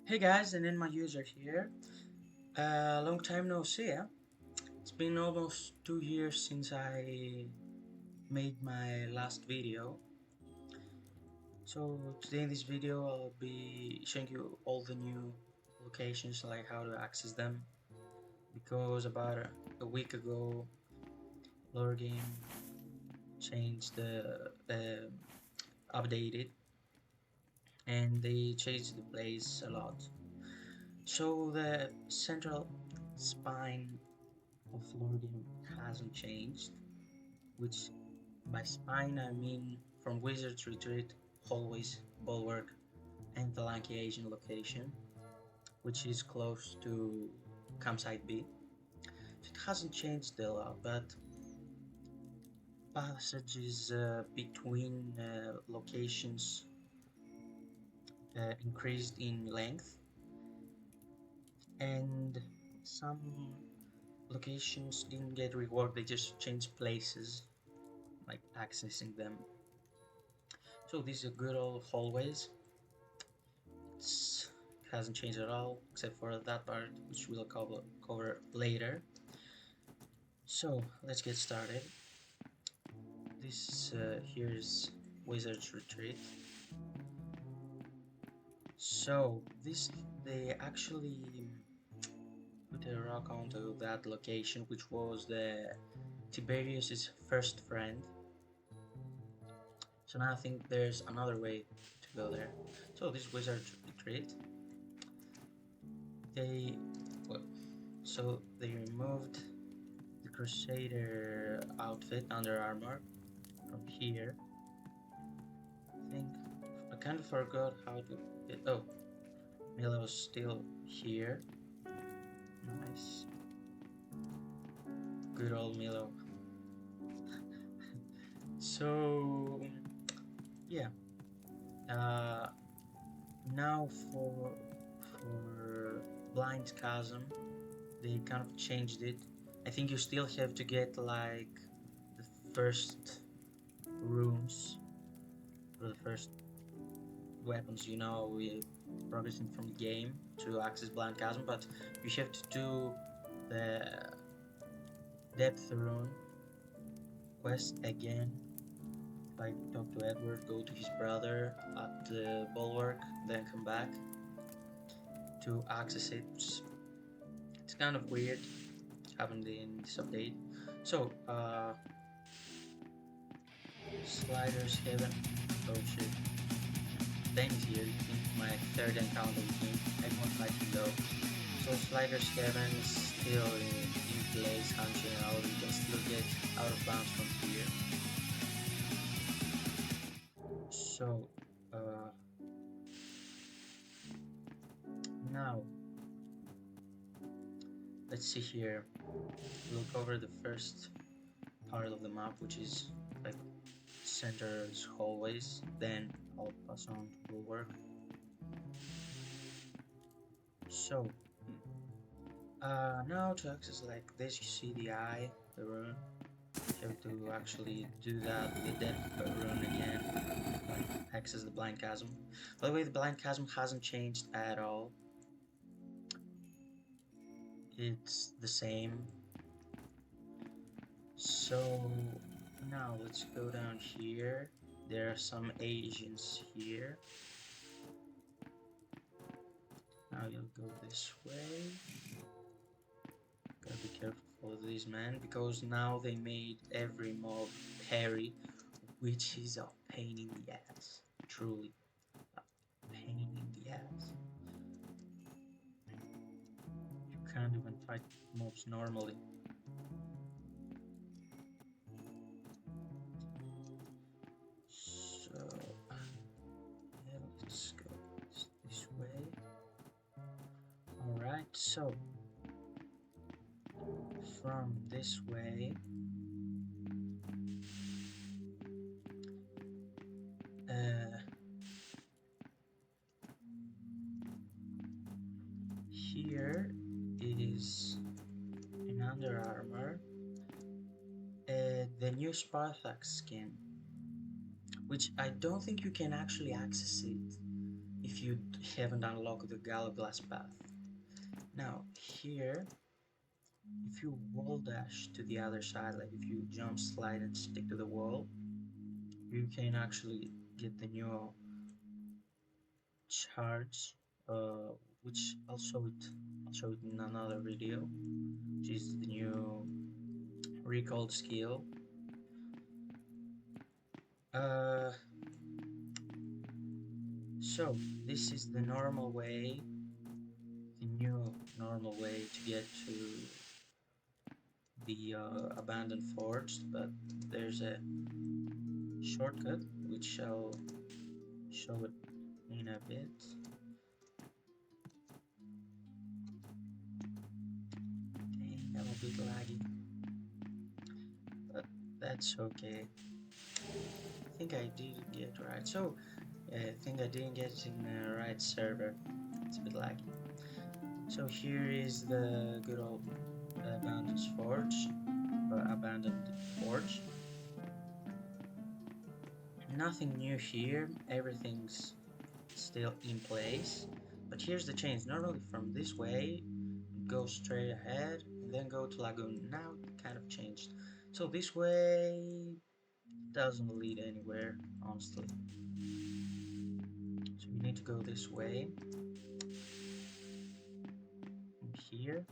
Hey guys, and then my user here. Long time no see. It's been almost 2 years since I made my last video. So today in this video I'll be showing you all the new locations, like how to access them. Because about a week ago, lore game changed updated, and they changed the place a lot. So the central spine of lore game hasn't changed, which by spine I mean from Wizard's Retreat, Hallways, Bulwark, and the Lanky Asian location, which is close to Campsite B. So it hasn't changed a lot, but passages between locations increased in length, and some locations didn't get reworked, they just changed places, like accessing them. So these are good old hallways. It hasn't changed at all, except for that part, which we'll cover later. So let's get started. This here's Wizard's Retreat. So this they actually put a rock onto that location, which was the Tiberius's first friend. So now I think there's another way to go there. So this Wizard's Retreat, they well, so they removed the Crusader outfit, under armor, from here. I think I kind of forgot how to get. Oh, Milo's still here. Nice, good old Milo. So yeah, uh, now for Blind Chasm, they kind of changed it. I think you still have to get like the first rooms, or the first weapons, we progressing from the game to access Blind Chasm, but you have to do the Depth Rune quest again. Like, talk to Edward, go to his brother at the Bulwark, then come back to access it. It's kind of weird, happened in this update. So, Sliders Heaven. Oh shit. Dan is here, my third encounter with him. I won't let him go. So Sliders Heaven is still in place, hunting out. You can still get out of bounds from here. So, now, let's see here. We'll cover the first part of the map, which is like center's hallways, then I'll pass on to Bulwark. So, now to access like this, you see the eye, the rune. You have to actually do that, the depth rune again, like access the Blind Chasm. By the way, the Blind Chasm hasn't changed at all. It's the same. So now let's go down here. There are some Asians here. Now you'll go this way. Gotta be careful for these men, because now they made every mob parry, which is a pain in the ass. Truly, a pain in the ass. You can't even fight mobs normally. So, yeah, let's go this way. Alright, so from this way, here is in under armor the new Sparth Axe Skin, which I don't think you can actually access it if you haven't unlocked the Gallowglass path. Now here, if you wall dash to the other side, like if you jump, slide, and stick to the wall, you can actually get the new charge, which I'll show it in another video, which is the new recalled skill. So this is the normal way, the new normal way to get to the abandoned forge, but there's a shortcut which I'll show it in a bit. Dang, I'm a bit laggy, but that's okay. I think I did get right. So I think I didn't get it in the right server. It's a bit laggy. So here is the good old abandoned forge. Nothing new here. Everything's still in place. But here's the change. Normally from this way, go straight ahead and then go to Lagoon. Now it kind of changed. So this way doesn't lead anywhere, honestly. So you need to go this way. From here.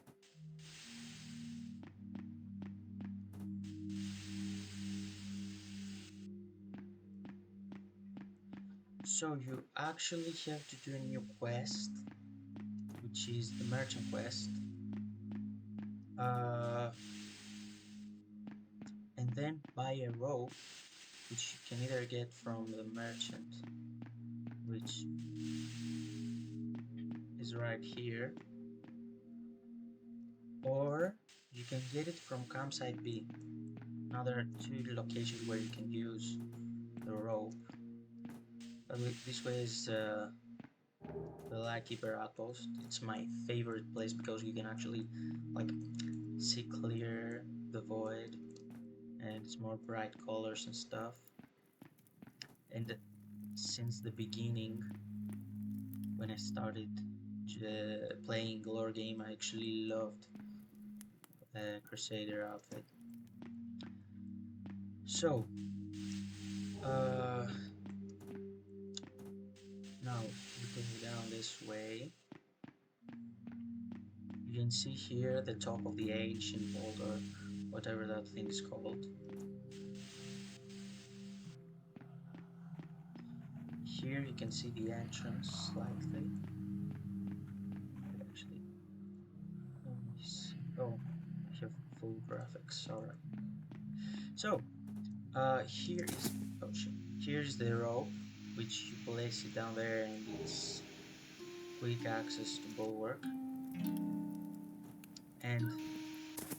So you actually have to do a new quest, which is the merchant quest. And then buy a rope, which you can either get from the merchant, which is right here, or you can get it from campsite B. Now there are two locations where you can use the rope. But this way is the Lightkeeper Outpost. It's my favorite place because you can actually like see clear the void, and it's more bright colors and stuff. And since the beginning, when I started playing lore game, I actually loved Crusader outfit. So now you can go down this way. You can see here the top of the ancient vault, or whatever that thing is called. Here you can see the entrance slightly. Actually, oh, I have full graphics. Alright. So here is here's the rope, which you place it down there, and it's quick access to Bulwark. And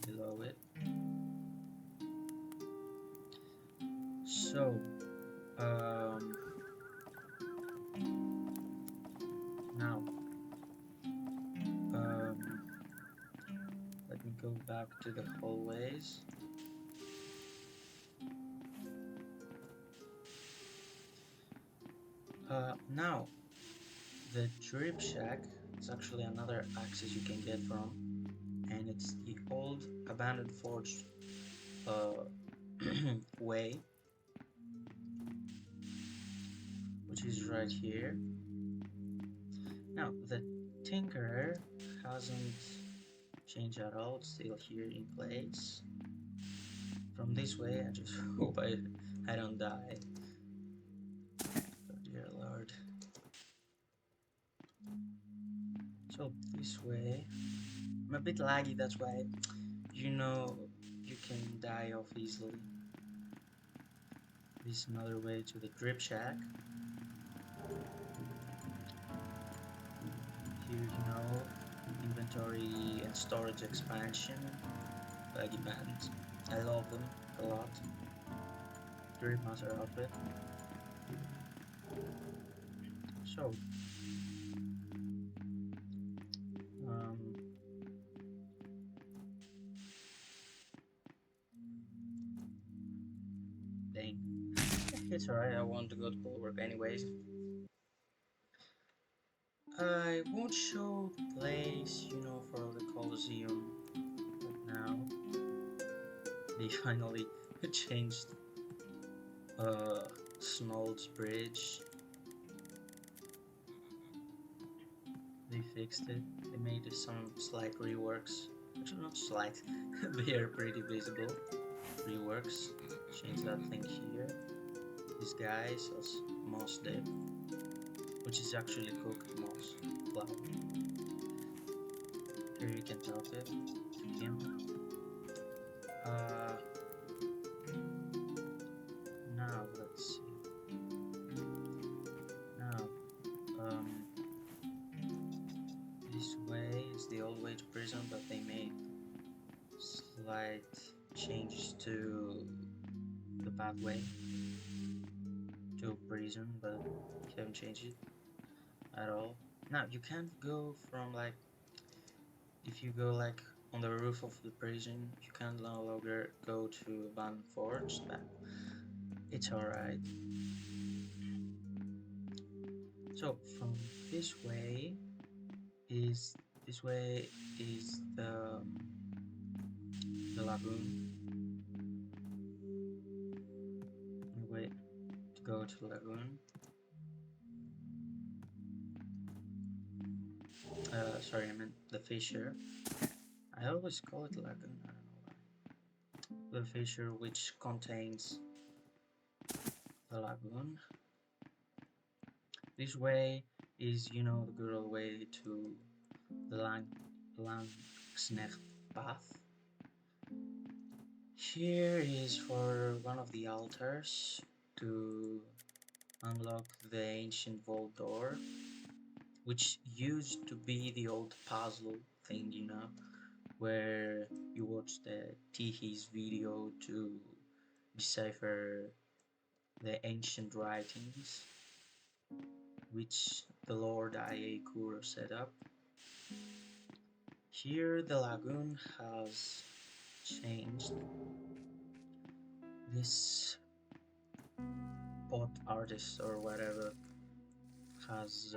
below it. So now let me go back to the hallways. Now the drip shack is actually another access you can get from, and it's the old abandoned forge way, which is right here. Now the Tinkerer hasn't changed at all, it's still here in place. From this way, I just hope I don't die. Oh dear lord. So this way, I'm a bit laggy, that's why, you know, you can die off easily. This is another way to the drip shack. Here, you know, inventory and storage expansion, baggy pants. I love them a lot. Drip master outfit. So dang. It's alright, I want to go to Bulwark anyways. I won't show the place, you know, for the Colosseum, but now they finally changed Snold's Bridge. They fixed it. They made some slight reworks. Actually, not slight. They are pretty visible. Reworks. Change that thing here. This guy sells moss dip, which is actually cooked moss flour. Here you can talk to him. Now let's see. Now, this way is the old way to prison, but they made slight changes to the pathway to prison, but haven't changed it at all. Now you can't go from like, if you go like on the roof of the prison, you can no longer go to Van Forge, but it's alright. So from this way is the lagoon. Wait to go to the lagoon. Sorry, I meant the fissure. I always call it lagoon, I don't know why. The fissure which contains the lagoon. This way is, you know, the good old way to the Langsnecht path. Here is for one of the altars to unlock the ancient vault door, which used to be the old puzzle thing, you know, where you watch the Tihi's video to decipher the ancient writings, which the Lord I.A. Kuro set up. Here the lagoon has changed. This pot artist or whatever has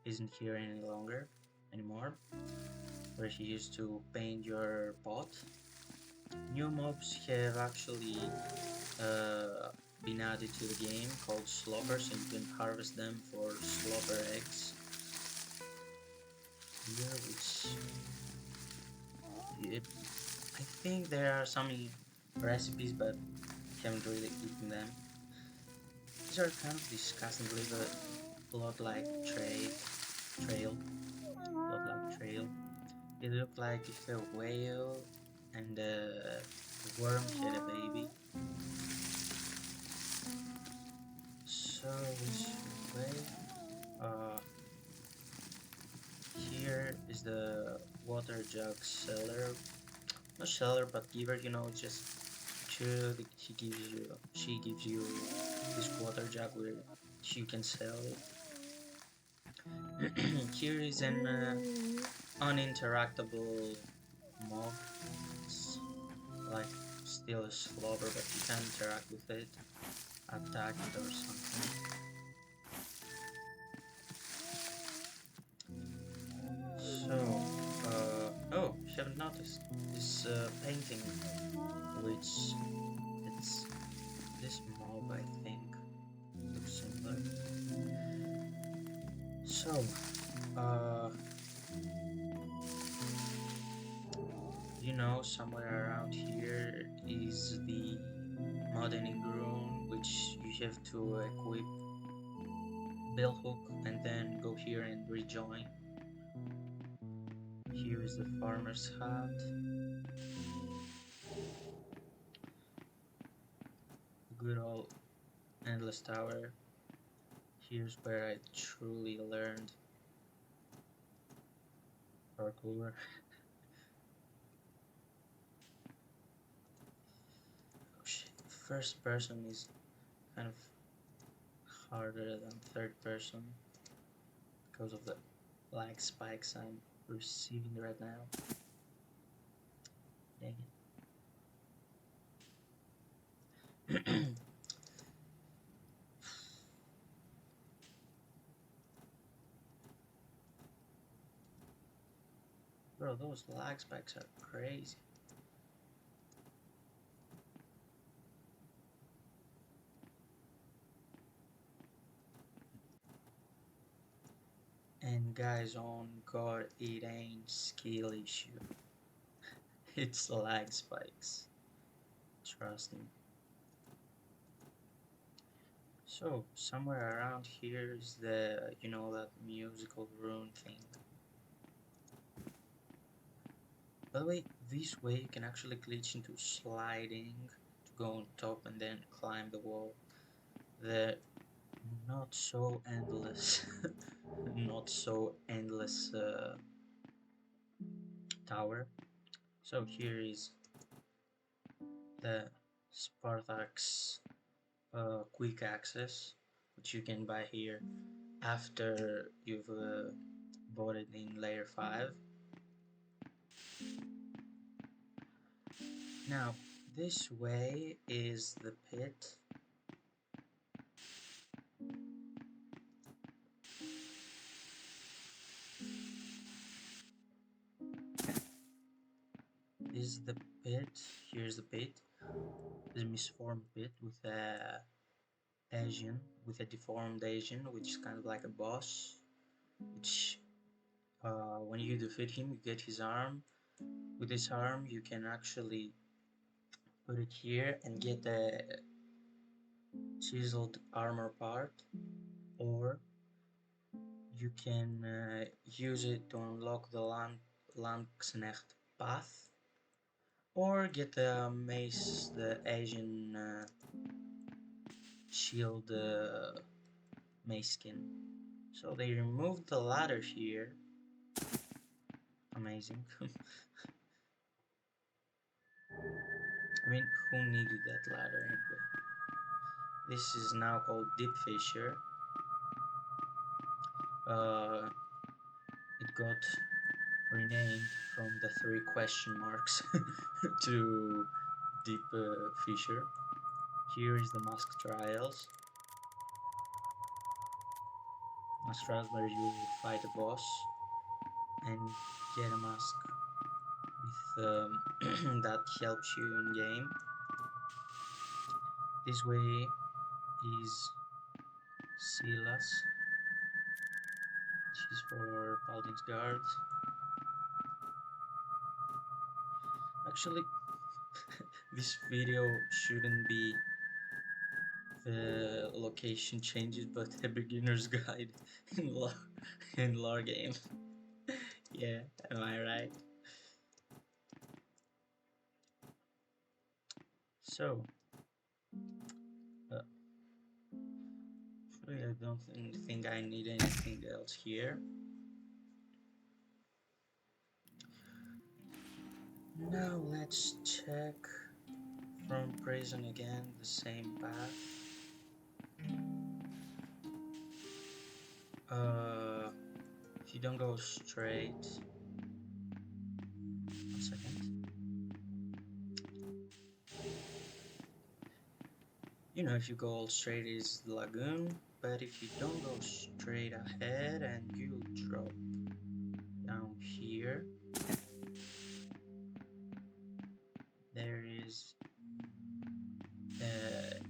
isn't here any longer anymore, where he used to paint your pot. New mobs have actually been added to the game called Sloppers, and you can harvest them for Slopper Eggs. Here, which I think there are some recipes, but I haven't really eaten them. These are kind of disgustingly, but a lot like trail. It looked like if a whale and a worm had a baby. So which way? Here is the water jug seller. Not seller, but giver. You know, just she gives you this water jug where you can sell it. Here is an uninteractable mob. It's like still a slobber, but you can interact with it, attack it or something. So, oh, you haven't noticed this painting, which it's this mob, I think, looks similar. So, you know, somewhere around here is the modeling room, which you have to equip Billhook and then go here and rejoin. Here is the farmer's hut. Good old endless tower. Here's where I truly learned parkour. Oh shit, first person is kind of harder than third person because of the lag spikes I'm receiving right now. Dang it. Bro, those lag spikes are crazy. And guys, on God, it ain't skill issue. It's lag spikes. Trust me. So, somewhere around here is the, you know, that musical rune thing. By the way, this way you can actually glitch into sliding to go on top and then climb the wall. The not so endless, not so endless tower. So here is the Sparth Axe quick access, which you can buy here after you've bought it in layer 5. Now, this way is the pit. This is the pit. Here's the pit. The Misformed Pit with a Essian, with a deformed Essian, which is kind of like a boss. Which, when you defeat him, you get his arm. With this arm, you can actually put it here and get a chiseled armor part, or you can use it to unlock the Landsknecht path, or get the Mace, the Asian shield Mace skin. So they removed the ladder here. Amazing. I mean, who needed that ladder anyway? This is now called Deep Fissure. It got renamed from the 3 question marks to Deep Fissure. Here is the Mask Trials. Mask Trials where you fight a boss and get a mask with that helps you in game. This way is Silas, which is for Paladin's Guards. Actually, this video shouldn't be the location changes, but a beginner's guide in lore game. Yeah, am I right? So, I don't think I need anything else here. Now let's check from prison again, the same path. If you don't go straight, 1 second. You know, if you go all straight is the Lagoon, but if you don't go straight ahead and you drop down here, there is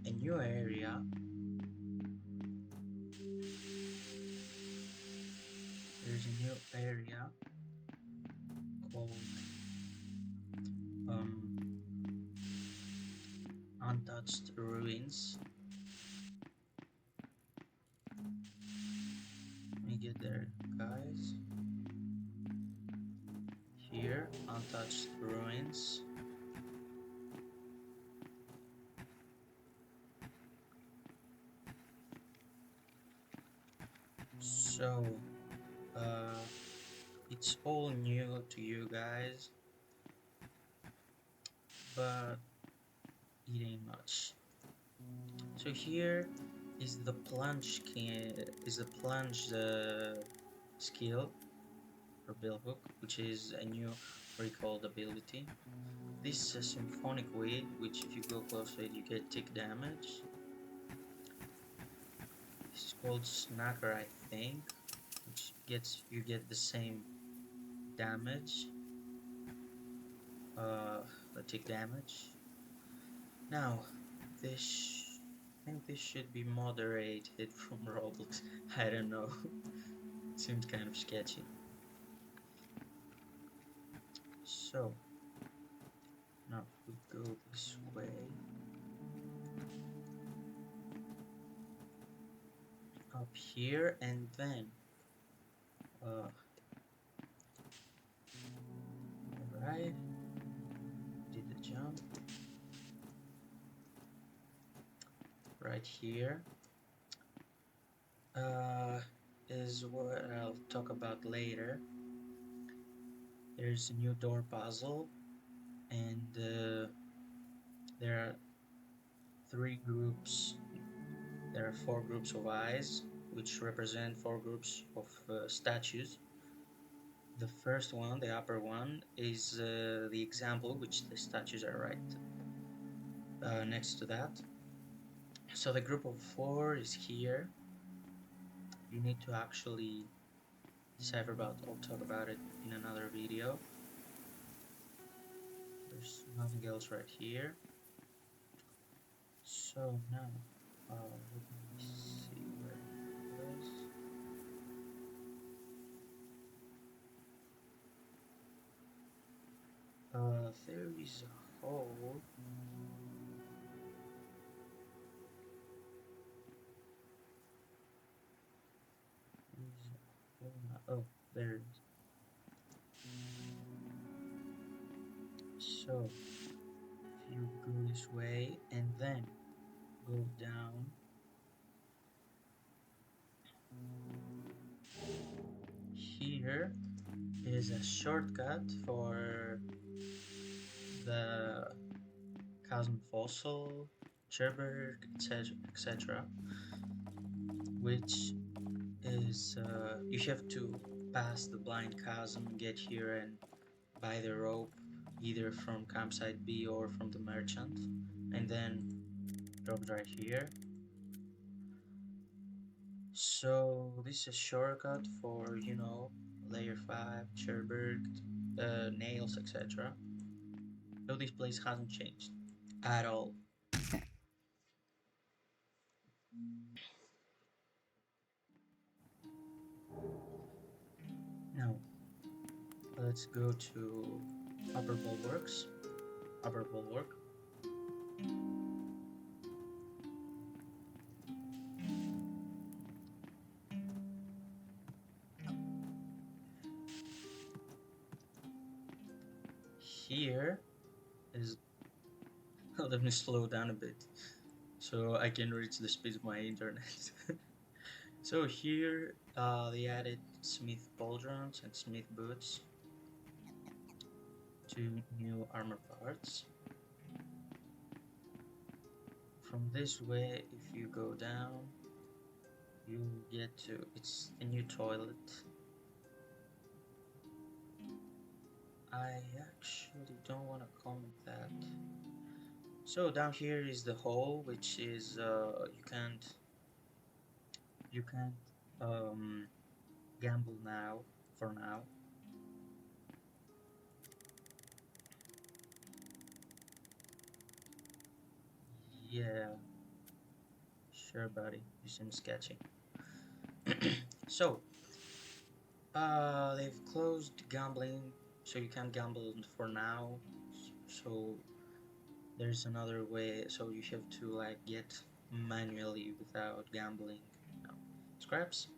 a new area. There's a new area called Untouched Ruins. Let me get there, guys. Here, Untouched Ruins. So, it's all new to you guys, but it ain't much. So here is the plunge skill for Billhook, which is a new recalled ability. This is a symphonic weed, which if you go close to it, you get tick damage. This is called Snacker, I think, which you get the same damage. that take damage. Now, this I think this should be moderated from Roblox. I don't know. Seems kind of sketchy. So now if we go this way, up here, and then alright, did the jump right here. Is what I'll talk about later. There's a new door puzzle, and there are three groups. There are 4 groups of eyes, which represent 4 groups of statues. The first one, the upper one, is the example, which the statues are right next to that. So the group of 4 is here. You need to actually decipher about. I'll talk about it in another video. There's nothing else right here. So now, let me see where it was. There is a hole. Oh, there it is. So, if you go this way and then go down, here is a shortcut for the Chasm fossil, Churburg, etc., which is you have to pass the blind chasm, get here and buy the rope either from campsite B or from the merchant, and then drop right here. So this is a shortcut for, you know, layer 5, Churburg, nails, etc. So this place hasn't changed at all. Now let's go to Upper Bulwarks. Upper Bulwark. Here is let me slow down a bit so I can reach the speed of my internet. So here they added smith pauldrons and smith boots, 2 new armor parts. From this way, if you go down, you get to, it's a new toilet. I actually don't want to comment that. So down here is the hole, which is you can't gamble now for now. Yeah, sure, buddy. You seem sketchy. So they've closed gambling, so you can't gamble for now. So there's another way, so you have to like get manually without gambling, you know, scraps.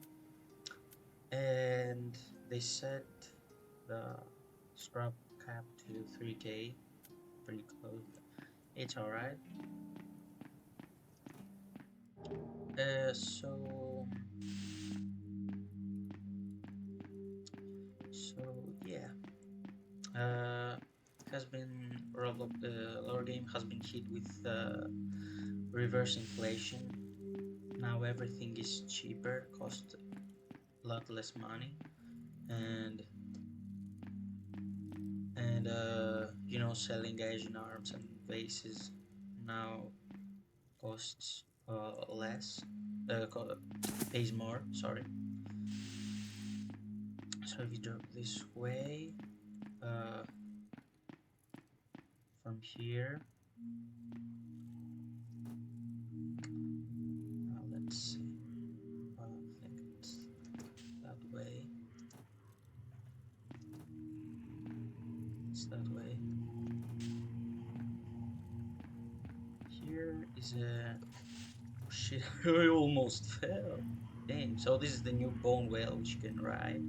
And they set the scrap cap to 3k, pretty close. It's alright. So yeah, has been Roblox, our game has been hit with reverse inflation. Now everything is cheaper, cost a lot less money, and you know, selling Asian arms and vases now costs less, pays more, sorry. So if you drop this way, from here. Now let's see. I think it's that way. It's that way. Here is a... Oh shit, I almost fell. Damn, so this is the new bone whale which you can ride.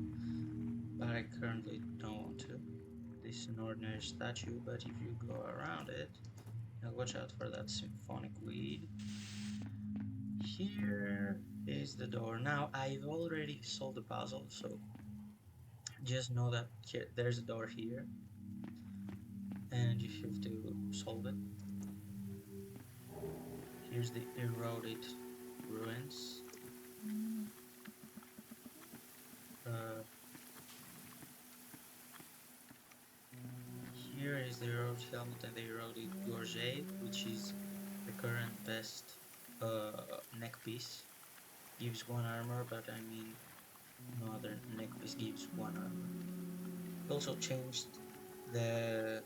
But I currently don't want to. This is an ordinary statue, but if you go around it, now watch out for that symphonic weed. Here is the door. Now, I've already solved the puzzle, so just know that here, there's a door here, and you have to solve it. Here's the Eroded Ruins. Here is the Eroded Helmet and the Eroded Gorget, which is the current best neck piece. Gives 1 armor, but I mean no other neck piece gives 1 armor. Also changed the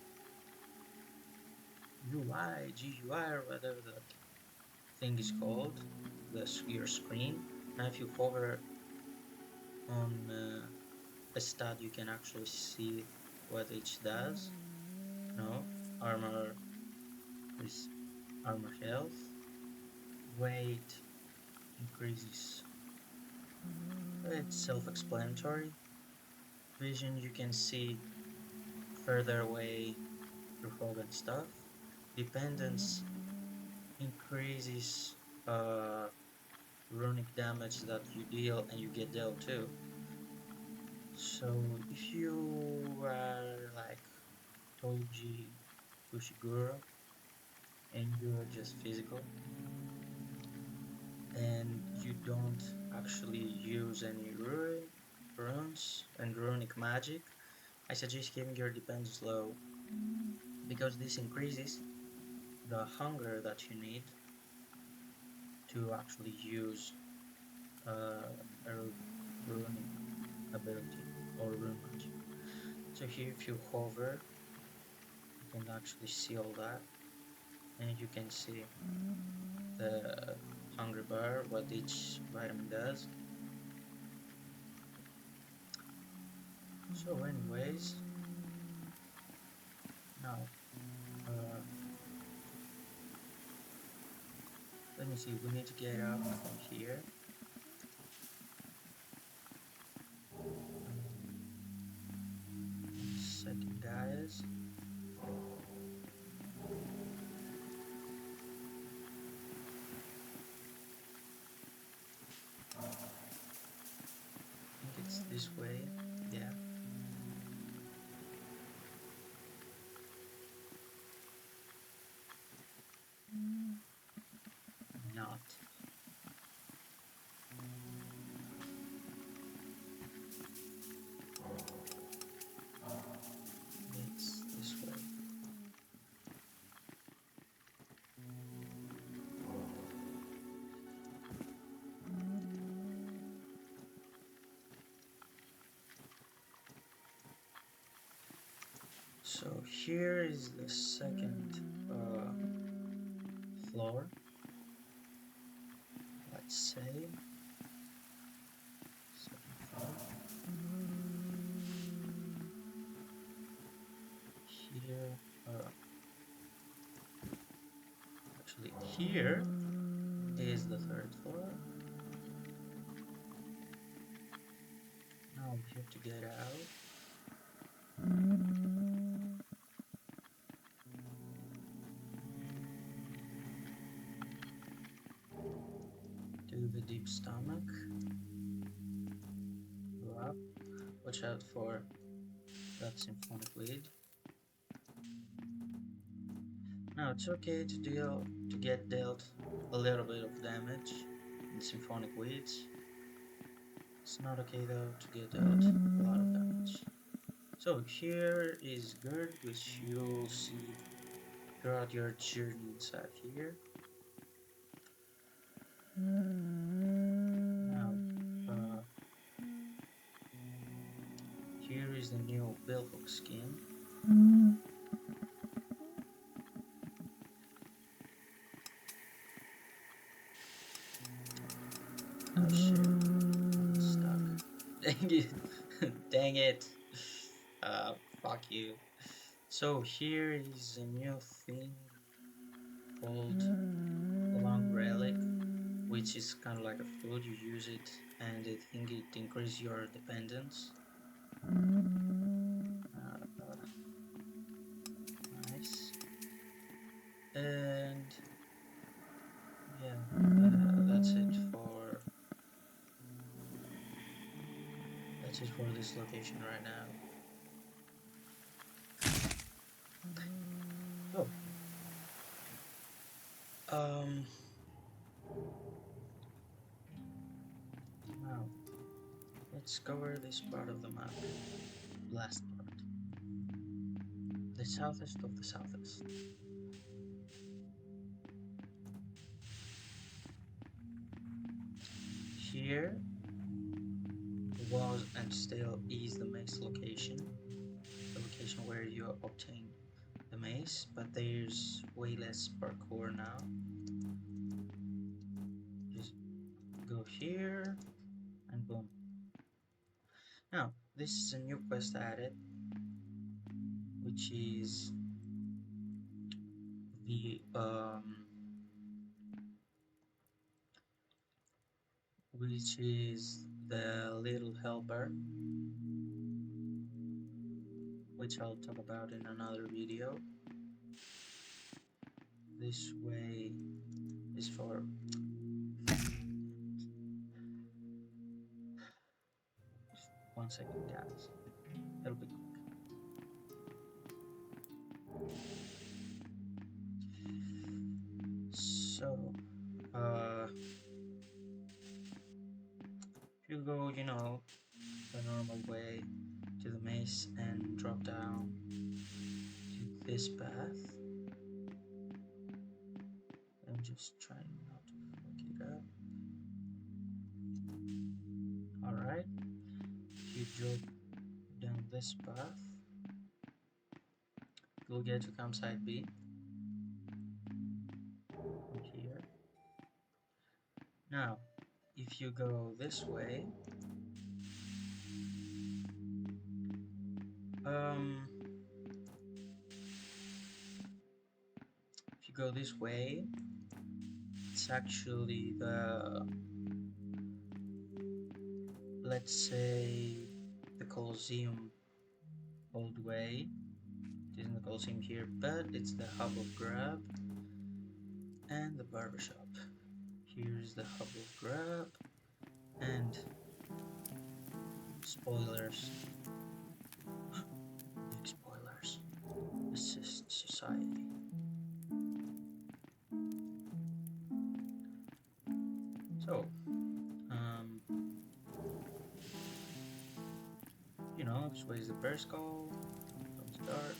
UI, GUI, or whatever that thing is called, your screen. Now if you hover on a stat, you can actually see what each does. No, armor is armor health, weight increases, it's self-explanatory. Vision, you can see further away through fog and stuff. Dependence increases runic damage that you deal and you get dealt too. So if you are like Toji Fushiguro and you're just physical and you don't actually use any runes and runic magic, I suggest keeping your dependence low, because this increases the hunger that you need to actually use a runic ability or rune magic. So here if you hover, you can actually see all that, and you can see the hunger bar, what each vitamin does. So anyways, now let me see, we need to get out from here. Second, guys. I think it's this way, yeah. Not. It's this way. So here is the second floor, let's say. Second floor. Here, actually here is the third floor. Now we have to get out. To the deep stomach. Go up. Watch out for that symphonic weed. Now it's okay to get dealt a little bit of damage in symphonic weeds. It's not okay though to get dealt a lot of damage. So here is Gerd, which you'll see throughout your journey inside here. Now, here is the new Bulwark skin. Dang it. Fuck you. So here is a new thing called Long Relic, which is kind of like a food. You use it, and I think it increases your dependence. Nice. And yeah, that's it for this location right now. Oh, now let's cover this part of the map. Last part, the southest of the southest. Here was and still is the Mace location, the location where you obtain the Mace, but there's way less parkour now. Just go here and boom. Now, this is a new quest added, which is the little helper, which I'll talk about in another video. This way is for just 1 second, guys. It'll be quick. So, if you go, the normal way to the Mace and drop down to this path. I'm just trying not to fuck it up. Alright, if you drop down this path, you'll get to campsite B. From here. Now, if you go this way, it's actually the, let's say, the Colosseum old way. It isn't the Colosseum here, but it's the hub of Grub and the Barbershop. Here's the hub of Grub and spoilers. Big spoilers. The Cyst Society. So, this way is the first call. Don't start.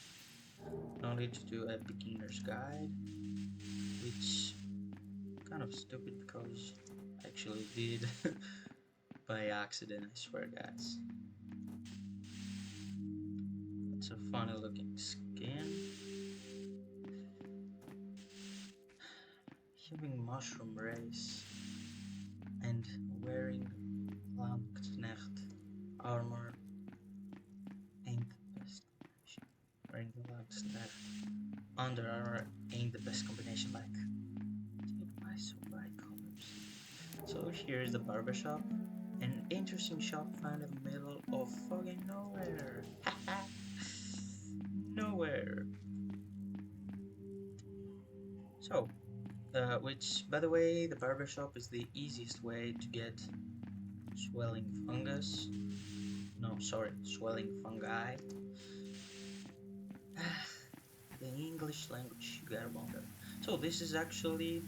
No need to do a beginner's guide, which kind of stupid because I actually did by accident, I swear, guys. It's a funny looking skin. Having mushroom race and wearing Landknecht armor ain't the best combination. Wearing the Landknecht under armor ain't the best combination, like, why so bright colors? So here's the Barbershop, an interesting shop found in the middle of fucking nowhere. Nowhere. So, which, by the way, the Barbershop is the easiest way to get swelling fungus. No, sorry, swelling fungi. The English language, you gotta wonder. So this is actually,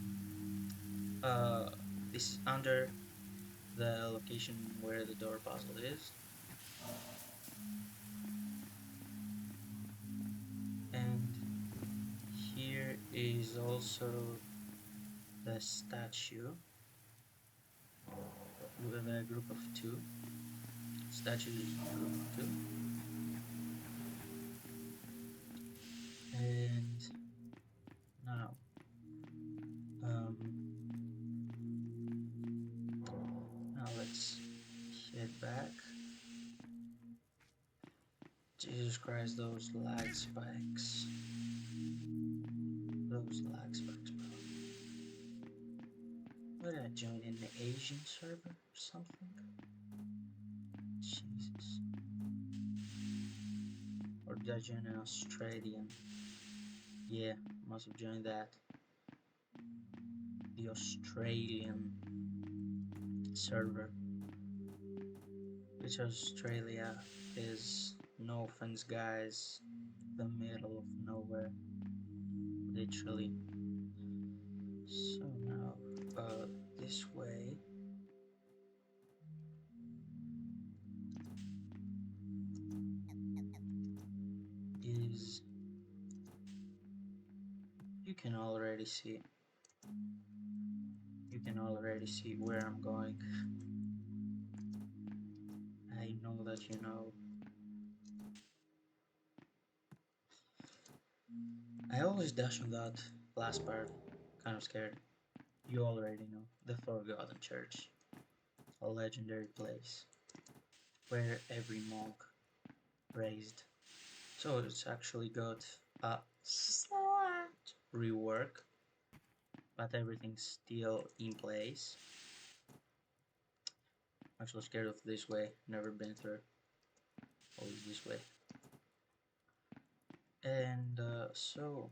this is under the location where the door puzzle is. And here is also the statue with a group of 2. Statues group of 2. And now, now let's head back Jesus Christ, those lag spikes. Those lag spikes, bro. What did I join in the Asian server or something? Jesus. Or did I join an Australian? Yeah, must have joined that. The Australian server. Which Australia is, no offense guys, the middle of nowhere. Literally. So now, this way. Is, you can already see where I'm going. I know that you know. I always dash on that last part, kind of scared. You already know, the Forgotten Church, a legendary place where every monk raised. So it's actually got a slight rework, but everything's still in place. I'm actually scared of this way, never been through. Always this way. And so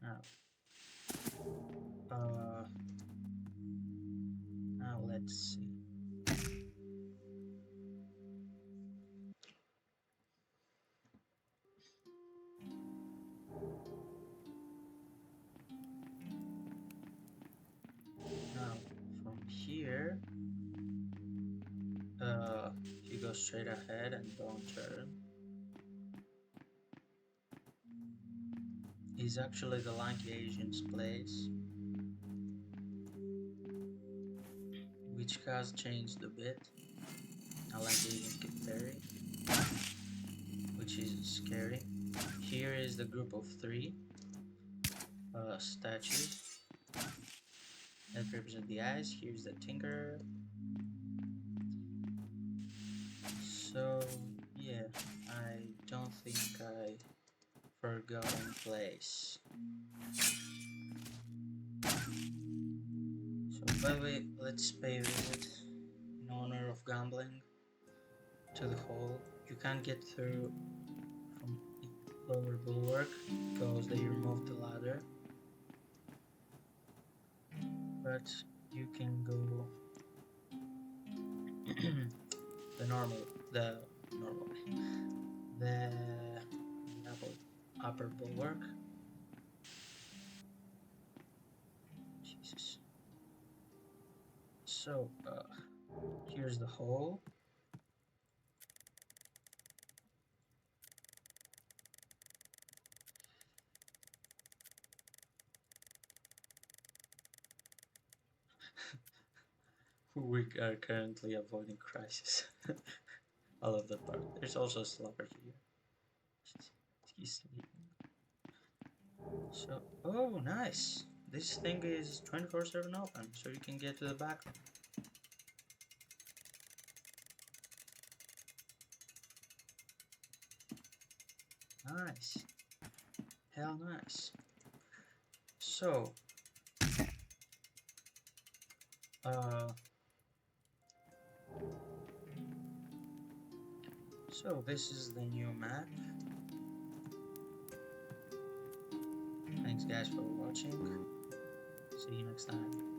now, now let's see. Now from here, you go straight ahead and don't turn. Is actually the Lanky Asian's place, which has changed a bit. Now Lanky Asians can parry, which is scary. Here is the group of 3 statues that represent the eyes. Here's the Tinker. So yeah, I don't think I forgot any place. So by the way, let's pay a visit in honor of gambling to the hall. You can't get through from the lower Bulwark because they removed the ladder, but you can go the normal the upper Bulwark. Jesus. So here's the hole. We are currently avoiding crisis. I love that part. There's also a Slopper here. He's sleeping. So, oh, nice. This thing is 24/7 open, so you can get to the Backroom. Nice. Hell nice. So, so this is the new map. Thanks guys for watching. See you next time.